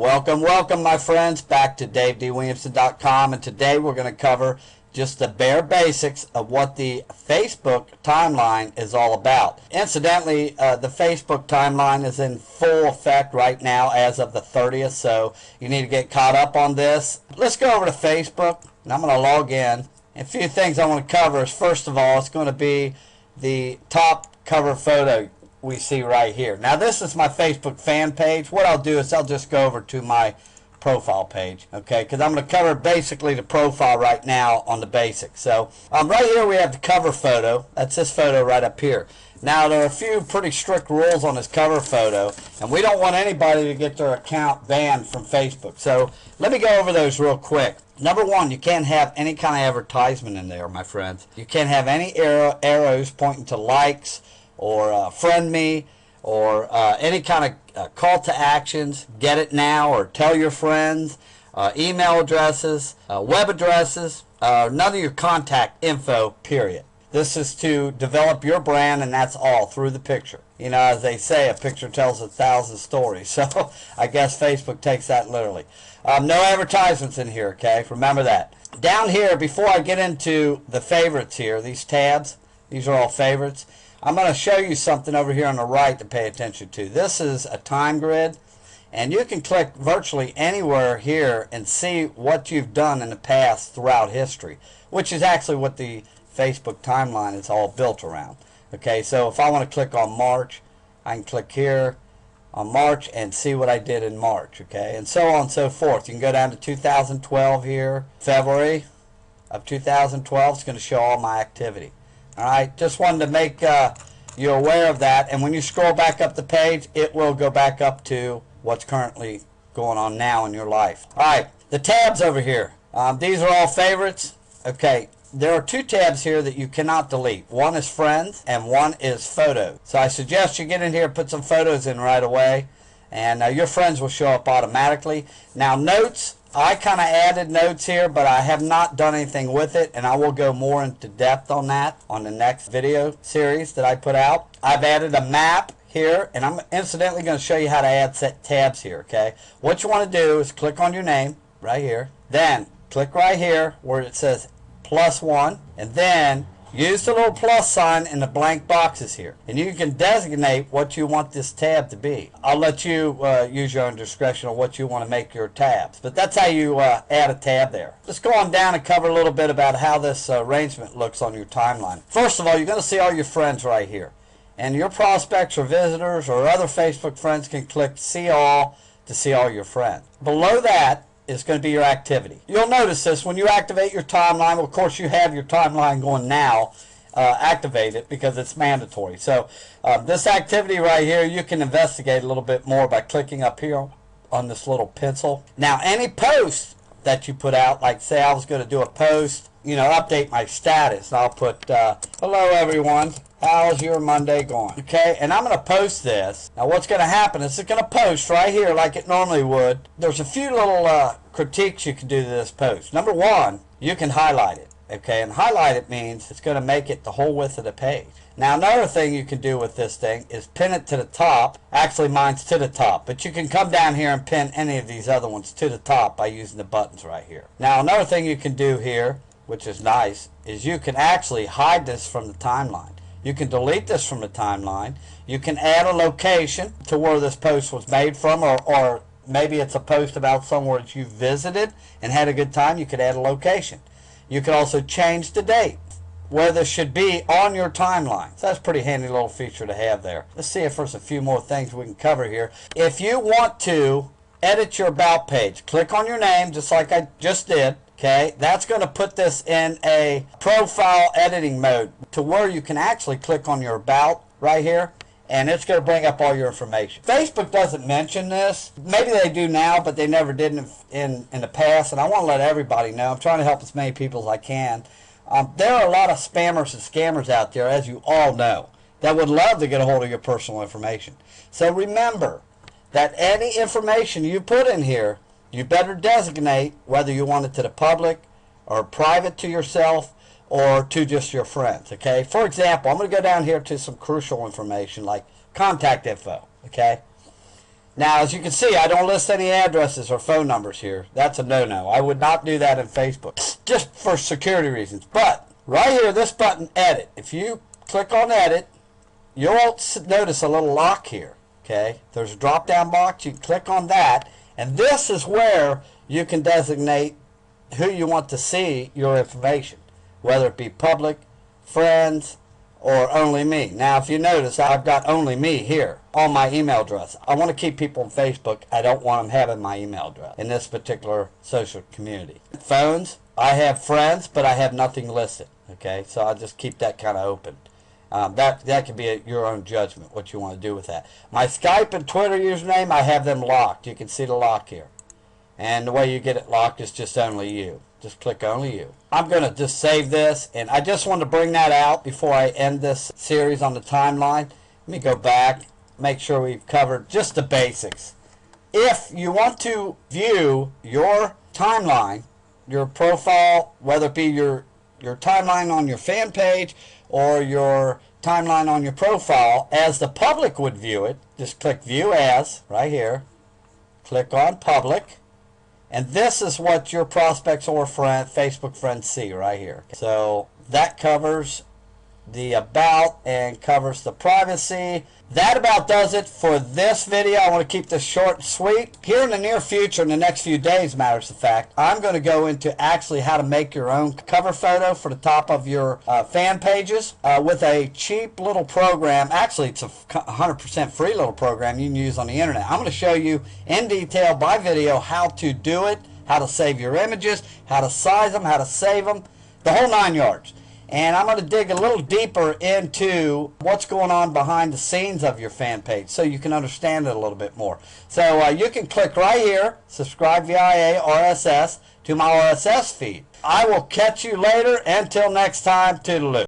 Welcome my friends back to DaveDWilliamson.com, and today we're going to cover just the bare basics of what the Facebook timeline is all about. Incidentally, the Facebook timeline is in full effect right now as of the 30th, so you need to get caught up on this. Let's go over to Facebook, and I'm going to log in. And a few things I want to cover is, first of all, it's going to be the top cover photo we see right here. Now this is my Facebook fan page. What I'll do is I'll just go over to my profile page, okay, because I'm going to cover basically the profile right now on the basics. So right here we have the cover photo. That's this photo right up here. Now there are a few pretty strict rules on this cover photo, and we don't want anybody to get their account banned from Facebook. So let me go over those real quick. Number one, you can't have any kind of advertisement in there, my friends. You can't have any arrows pointing to likes or friend me, or any kind of call to actions, get it now, or tell your friends, email addresses, web addresses, none of your contact info, period. This is to develop your brand, and that's all through the picture. You know, as they say, a picture tells 1,000 stories. So I guess Facebook takes that literally. No advertisements in here, okay? Remember that. Down here, before I get into the favorites here, these tabs, these are all favorites. I'm going to show you something over here on the right to pay attention to. This is a time grid, and you can click virtually anywhere here and see what you've done in the past throughout history, which is actually what the Facebook timeline is all built around. Okay, so if I want to click on March, I can click here on March and see what I did in March, okay, and so on and so forth. You can go down to 2012 here, February of 2012. It's going to show all my activity. Alright, just wanted to make you aware of that, and when you scroll back up the page, it will go back up to what's currently going on now in your life. Alright, the tabs over here, these are all favorites. Okay, there are two tabs here that you cannot delete. One is friends and one is photos. So I suggest you get in here and put some photos in right away, and your friends will show up automatically. Now notes, I kind of added notes here, but I have not done anything with it, and I will go more into depth on that on the next video series that I put out. I've added a map here, and I'm incidentally going to show you how to add set tabs here, okay? What you want to do is click on your name right here, then click right here where it says +1, and then use the little plus sign in the blank boxes here, and you can designate what you want this tab to be. I'll let you use your own discretion on what you want to make your tabs, but that's how you add a tab there. Let's go on down and cover a little bit about how this arrangement looks on your timeline. First of all, you're going to see all your friends right here, and your prospects or visitors or other Facebook friends can click see all to see all your friends. Below that is going to be your activity. You'll notice this when you activate your timeline. Well, of course you have your timeline going now. Activate it because it's mandatory. So this activity right here, you can investigate a little bit more by clicking up here on this little pencil. Now any post that you put out, like say I was going to do a post, you know, update my status, and I'll put hello everyone, how's your Monday going? Okay, and I'm going to post this. Now what's going to happen is it's going to post right here like it normally would. There's a few little critiques you can do to this post. Number one, you can highlight it. Okay, and highlight it means it's going to make it the whole width of the page. Now another thing you can do with this thing is pin it to the top. Actually mine's to the top, but you can come down here and pin any of these other ones to the top by using the buttons right here. Now another thing you can do here, which is nice, is you can actually hide this from the timeline. You can delete this from the timeline. You can add a location to where this post was made from, or maybe it's a post about somewhere that you visited and had a good time. You could add a location. You could also change the date where this should be on your timeline. So that's a pretty handy little feature to have there. Let's see if there's a few more things we can cover here. If you want to edit your about page, click on your name just like I just did. Okay, that's going to put this in a profile editing mode to where you can actually click on your about right here, and it's going to bring up all your information. Facebook doesn't mention this. Maybe they do now, but they never did in the past, and I want to let everybody know. I'm trying to help as many people as I can. There are a lot of spammers and scammers out there, as you all know, that would love to get a hold of your personal information. So remember that any information you put in here, you better designate whether you want it to the public or private to yourself or to just your friends, okay? For example, I'm going to go down here to some crucial information like contact info, okay? Now, as you can see, I don't list any addresses or phone numbers here. That's a no-no. I would not do that in Facebook, just for security reasons. But right here, this button, Edit. If you click on Edit, you'll notice a little lock here. Okay, there's a drop-down box. You click on that, and this is where you can designate who you want to see your information, whether it be public, friends, or only me. Now, if you notice, I've got only me here on my email address. I want to keep people on Facebook. I don't want them having my email address in this particular social community. Phones, I have friends, but I have nothing listed. Okay, so I'll just keep that kind of open. That can be your own judgment, what you want to do with that. My Skype and Twitter username, I have them locked. You can see the lock here. And the way you get it locked is just only you. Just click only you. I'm going to just save this, and I just want to bring that out before I end this series on the timeline. Let me go back, make sure we've covered just the basics. If you want to view your timeline, your profile, whether it be your timeline on your fan page or your timeline on your profile as the public would view it, just click View As right here. Click on Public. And this is what your prospects or Facebook friends see right here. So that covers the about and covers the privacy. That about does it for this video. I want to keep this short and sweet. Here in the near future, in the next few days, matters of fact, I'm going to go into actually how to make your own cover photo for the top of your fan pages with a cheap little program. Actually, it's a 100% free little program you can use on the internet. I'm going to show you in detail by video how to do it, how to save your images, how to size them, how to save them, the whole 9 yards. And I'm going to dig a little deeper into what's going on behind the scenes of your fan page so you can understand it a little bit more. So you can click right here, subscribe via RSS to my RSS feed. I will catch you later. Until next time, toodaloo.